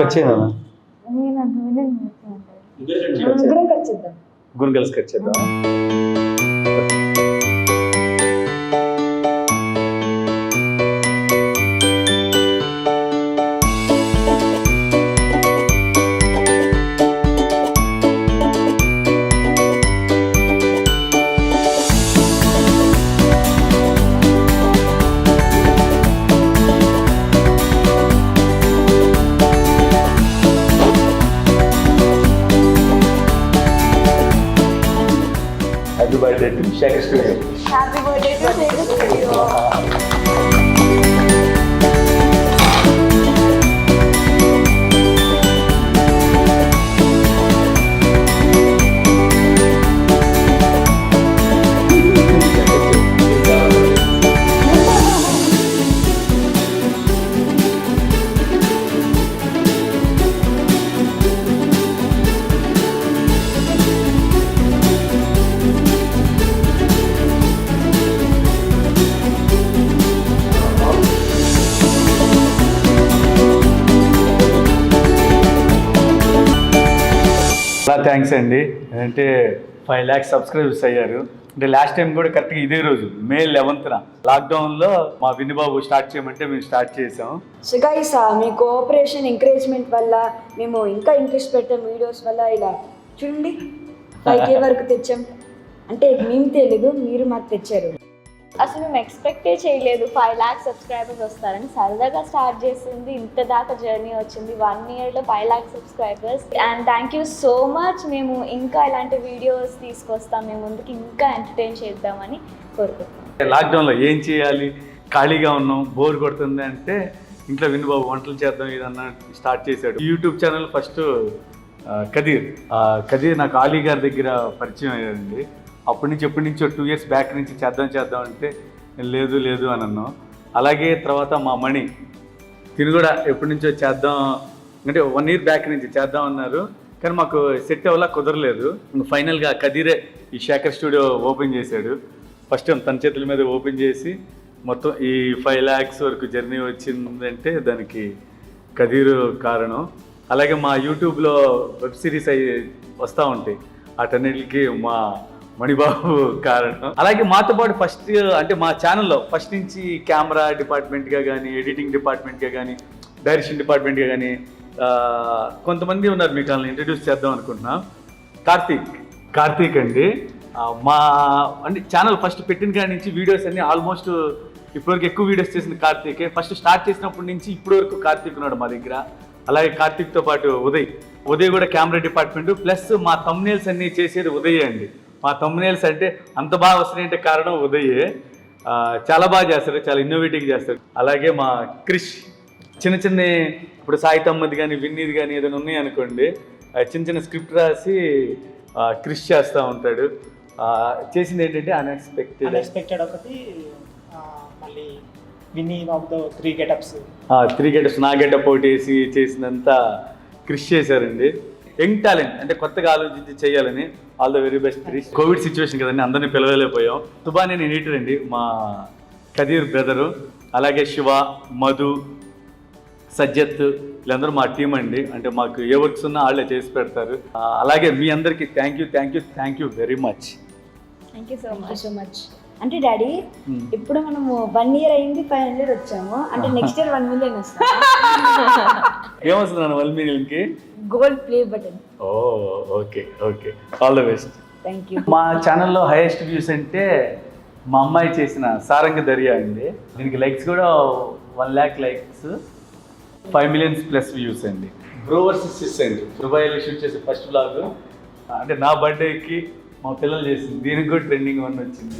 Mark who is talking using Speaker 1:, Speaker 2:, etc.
Speaker 1: వచ్చేదా ముగ్గురు కలిసి వచ్చేద్దాం. Happy birthday to Shaker Studio.
Speaker 2: Happy birthday to Shaker Studio.
Speaker 1: Thanks అండి. అంటే 5 lakhs సబ్స్క్రైబర్స్ అయ్యారు. అంటే లాస్ట్ టైం కూడా కరెక్ట్గా ఇదే రోజు May 11th లాక్డౌన్లో మా విన్నుబాబు స్టార్ట్ చేయమంటే మేము స్టార్ట్ చేసాం.
Speaker 2: సో గైస్ మీ కోఆపరేషన్ ఎంకరేజ్మెంట్ వల్ల మేము ఇంకా ఇంట్రెస్ట్ పెట్టాం వీడియోస్ వల్ల. ఇలా చూడండి 5K వరకు తెచ్చాం. అంటే మేము తెలియదు, మీరు మాకు తెచ్చారు.
Speaker 3: అసలు మేము ఎక్స్పెక్టే చేయలేదు 5 lakhs సబ్స్క్రైబర్స్ వస్తారని. సరదాగా స్టార్ట్ చేసింది, ఇంత దాకా జర్నీ వచ్చింది. 1 yearలో 5 lakhs subscribers. And thank you so much. మేము ఇంకా ఇలాంటి వీడియోస్ తీసుకొస్తాం, మేము ముందుకు ఇంకా ఎంటర్టైన్ చేద్దామని కోరుకుంటున్నాం.
Speaker 1: లాక్డౌన్లో ఏం చేయాలి, ఖాళీగా ఉన్నాం, బోర్ కొడుతుంది అంటే ఇంట్లో విన్నుబాబు వంటలు చేద్దాం ఇదన్నా స్టార్ట్ చేశాడు. యూట్యూబ్ ఛానల్ ఫస్ట్ కదీర్ నాకు ఆలీ గారి దగ్గర పరిచయం అయ్యారండి. అప్పటి నుంచి ఎప్పటి నుంచో 2 years బ్యాక్ నుంచి చేద్దాం అంటే లేదు అని అన్నాం. అలాగే తర్వాత మా మణి తిని కూడా ఎప్పటి నుంచో చేద్దాం అంటే 1 year బ్యాక్ నుంచి చేద్దాం అన్నారు. కానీ మాకు సెట్ అవ్వలా, కుదరలేదు. ఫైనల్గా కదీరే ఈ శేఖర్ స్టూడియో ఓపెన్ చేశాడు. ఫస్ట్ టైం తన చేతుల మీద ఓపెన్ చేసి మొత్తం ఈ 5 lakhs వరకు జర్నీ వచ్చిందంటే దానికి కదీరు కారణం. అలాగే మా యూట్యూబ్లో వెబ్ సిరీస్ అవి వస్తూ ఉంటాయి, వాటన్నిటికి మా మణిబాబు కారణం. అలాగే మాతో పాటు ఫస్ట్ అంటే మా ఛానల్లో ఫస్ట్ నుంచి కెమెరా డిపార్ట్మెంట్గా కానీ, ఎడిటింగ్ డిపార్ట్మెంట్గా కానీ, డైరెక్షన్ డిపార్ట్మెంట్గా కానీ కొంతమంది ఉన్నారు. మీకు వాళ్ళని ఇంట్రడ్యూస్ చేద్దాం అనుకుంటున్నాం. కార్తీక్ అండి మా అంటే ఛానల్ ఫస్ట్ పెట్టిన కాడి నుంచి వీడియోస్ అన్ని ఆల్మోస్ట్ ఇప్పటివరకు ఎక్కువ వీడియోస్ చేసింది కార్తీకే. ఫస్ట్ స్టార్ట్ చేసినప్పటి నుంచి ఇప్పటి వరకు కార్తీక్ ఉన్నాడు మా దగ్గర. అలాగే కార్తీక్తో పాటు ఉదయ్ కూడా కెమెరా డిపార్ట్మెంట్ ప్లస్ మా థంబ్నెయిల్స్ అన్నీ చేసేది ఉదయ్ అండి. మా థంబ్నెయిల్స్ అంటే అంత బాగా వస్తున్నాయంటే కారణం ఉదయే. చాలా బాగా చేస్తారు, చాలా ఇన్నోవేటివ్గా చేస్తారు. అలాగే మా క్రిష్ చిన్న ఇప్పుడు సాయి తమ్మది కానీ విన్నీది కానీ ఏదైనా ఉన్నాయి అనుకోండి, చిన్న స్క్రిప్ట్ రాసి క్రిష్ చేస్తూ ఉంటాడు. చేసింది ఏంటంటే అన్ఎక్స్పెక్టెడ్
Speaker 4: ఒకటి, మళ్ళీ విన్నీ బాబుతో 3 గెటప్స్
Speaker 1: నా గెటప్ ఒకటి వేసి చేసినంత క్రిష్ చేశారండి. యంగ్ టాలెంట్ అంటే కొత్తగా ఆలోచించి చేయాలని. All the very best Krish. Covid situation కదండి, అందరినీ పిలవలేకపోయాం. సుబాని నేను ఎడిటర్ అండి, మా కదీర్ బ్రదరు. అలాగే శివ, మధు, సజ్జత్ వీళ్ళందరూ మా టీం అండి. అంటే మాకు ఏ వర్క్స్ ఉన్నా వాళ్ళే చేసి పెడతారు. అలాగే మీ అందరికీ thank you very much.
Speaker 3: Thank you so much.
Speaker 2: అంటే డాడీ ఇప్పుడు మనము 1 year అయింది, 500 వచ్చాము అంటే నెక్స్ట్ ఇయర్ 1 million వస్తాం.
Speaker 1: ఏమొస్తుంది 1 millionకి?
Speaker 2: Gold play button.
Speaker 1: Okay all the best.
Speaker 2: Thank you.
Speaker 1: మా ఛానల్లో హైయెస్ట్ వ్యూస్ అంటే మా అమ్మాయి చేసిన సారంగ దర్యా అండి. దీనికి లైక్స్ కూడా 1 lakh likes, 5 million plus views అండి. బ్రో వర్సెస్ సిస్ అండి, దుబాయ్లో షూట్ చేసే ఫస్ట్ బ్లాగ్. అంటే నా బర్త్డేకి మా పిల్లలు చేసింది, దీనికి కూడా ట్రెండింగ్ 1 వచ్చింది.